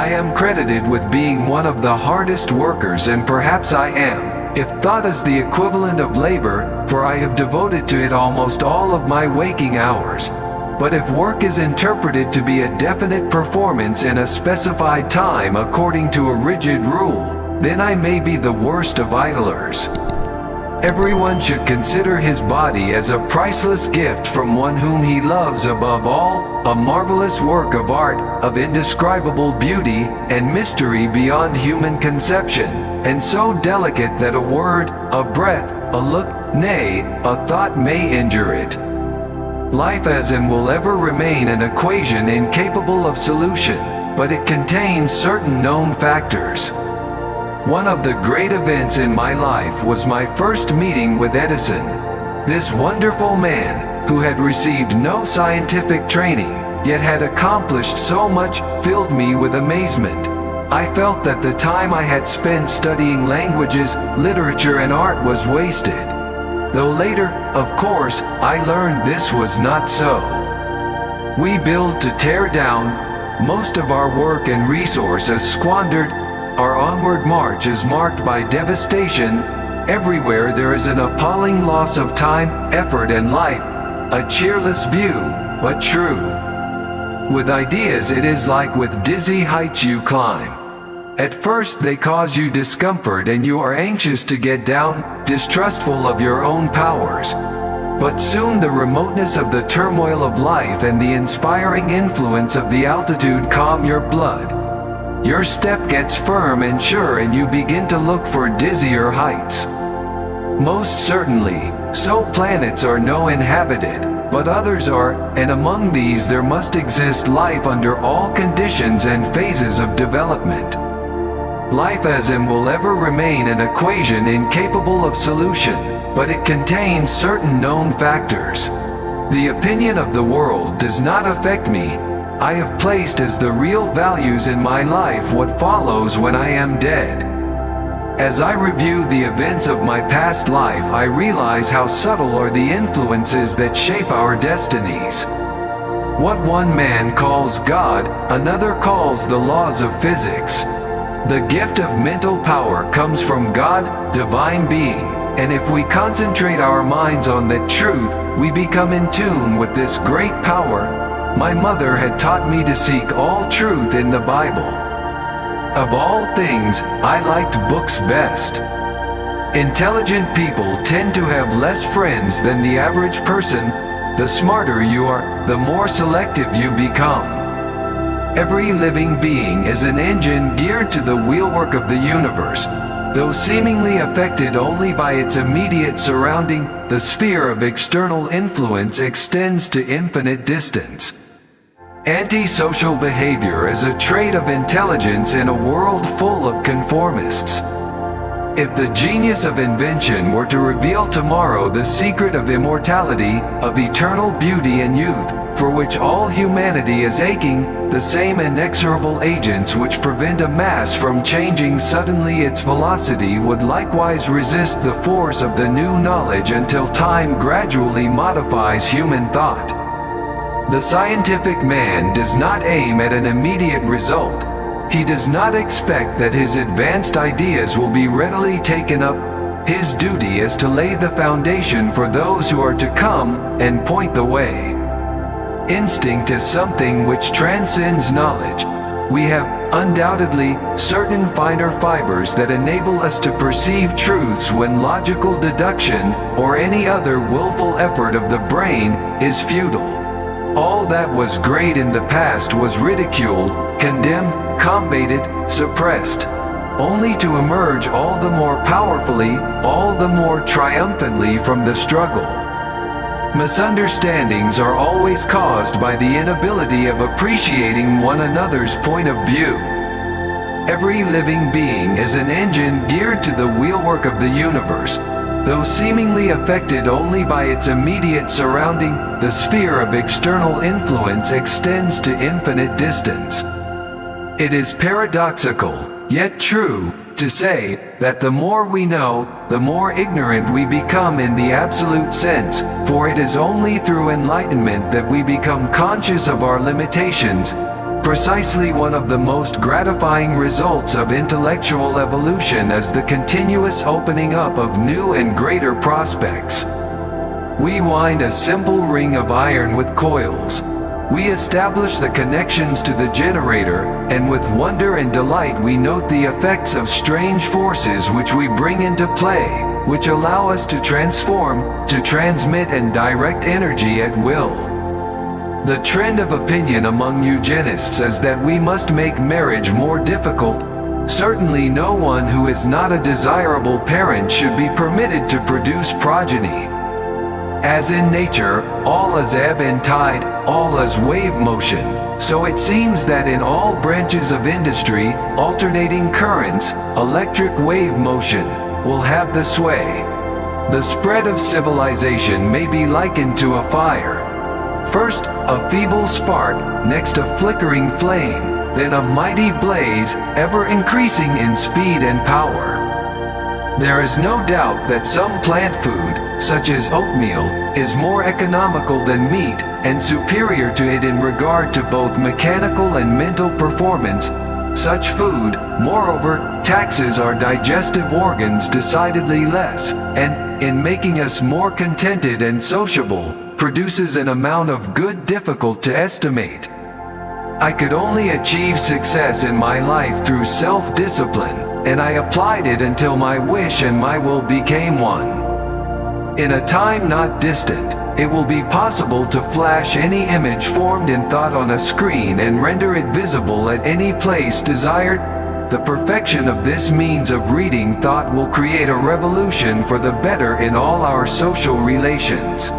I am credited with being one of the hardest workers, and perhaps I am, if thought as the equivalent of labor, for I have devoted to it almost all of my waking hours. But if work is interpreted to be a definite performance in a specified time according to a rigid rule, then I may be the worst of idlers. Everyone should consider his body as a priceless gift from one whom he loves above all, a marvelous work of art, of indescribable beauty, and mystery beyond human conception, and so delicate that a word, a breath, a look, nay, a thought may injure it. Life as in will ever remain an equation incapable of solution, but it contains certain known factors. One of the great events in my life was my first meeting with Edison. This wonderful man, who had received no scientific training, yet had accomplished so much, filled me with amazement. I felt that the time I had spent studying languages, literature, and art was wasted. Though later, of course, I learned this was not so. We build to tear down. Most of our work and resources squandered. Our onward march is marked by devastation. Everywhere there is an appalling loss of time, effort, and life. A cheerless view, but true. With ideas it is like with dizzy heights you climb. At first they cause you discomfort and you are anxious to get down, distrustful of your own powers. But soon the remoteness of the turmoil of life and the inspiring influence of the altitude calm your blood. Your step gets firm and sure, and you begin to look for dizzier heights. Most certainly, so planets are no inhabited, but others are, and among these there must exist life under all conditions and phases of development. Life as in will ever remain an equation incapable of solution, but it contains certain known factors. The opinion of the world does not affect me. I have placed as the real values in my life what follows when I am dead. As I review the events of my past life, I realize how subtle are the influences that shape our destinies. What one man calls God, another calls the laws of physics. The gift of mental power comes from God, divine being, and if we concentrate our minds on that truth, we become in tune with this great power. My mother had taught me to seek all truth in the Bible. Of all things, I liked books best. Intelligent people tend to have less friends than the average person. The smarter you are, the more selective you become. Every living being is an engine geared to the wheelwork of the universe. Though seemingly affected only by its immediate surrounding, the sphere of external influence extends to infinite distance. Antisocial behavior is a trait of intelligence in a world full of conformists. If the genius of invention were to reveal tomorrow the secret of immortality, of eternal beauty and youth, for which all humanity is aching, the same inexorable agents which prevent a mass from changing suddenly its velocity would likewise resist the force of the new knowledge until time gradually modifies human thought. The scientific man does not aim at an immediate result. He does not expect that his advanced ideas will be readily taken up. His duty is to lay the foundation for those who are to come, and point the way. Instinct is something which transcends knowledge. We have, undoubtedly, certain finer fibers that enable us to perceive truths when logical deduction, or any other willful effort of the brain, is futile. All that was great in the past was ridiculed, condemned, combated, suppressed, only to emerge all the more powerfully, all the more triumphantly from the struggle. Misunderstandings are always caused by the inability of appreciating one another's point of view. Every living being is an engine geared to the wheelwork of the universe. Though seemingly affected only by its immediate surrounding, the sphere of external influence extends to infinite distance. It is paradoxical, yet true, to say that the more we know, the more ignorant we become in the absolute sense, for it is only through enlightenment that we become conscious of our limitations. Precisely one of the most gratifying results of intellectual evolution is the continuous opening up of new and greater prospects. We wind a simple ring of iron with coils. We establish the connections to the generator, and with wonder and delight we note the effects of strange forces which we bring into play, which allow us to transform, to transmit and direct energy at will. The trend of opinion among eugenists is that we must make marriage more difficult. Certainly no one who is not a desirable parent should be permitted to produce progeny. As in nature, all is ebb and tide, all is wave motion, so it seems that in all branches of industry, alternating currents, electric wave motion, will have the sway. The spread of civilization may be likened to a fire. First, a feeble spark, next a flickering flame, then a mighty blaze, ever increasing in speed and power. There is no doubt that some plant food, such as oatmeal, is more economical than meat, and superior to it in regard to both mechanical and mental performance. Such food, moreover, taxes our digestive organs decidedly less, and, in making us more contented and sociable, produces an amount of good difficult to estimate. I could only achieve success in my life through self-discipline, and I applied it until my wish and my will became one. In a time not distant, it will be possible to flash any image formed in thought on a screen and render it visible at any place desired. The perfection of this means of reading thought will create a revolution for the better in all our social relations.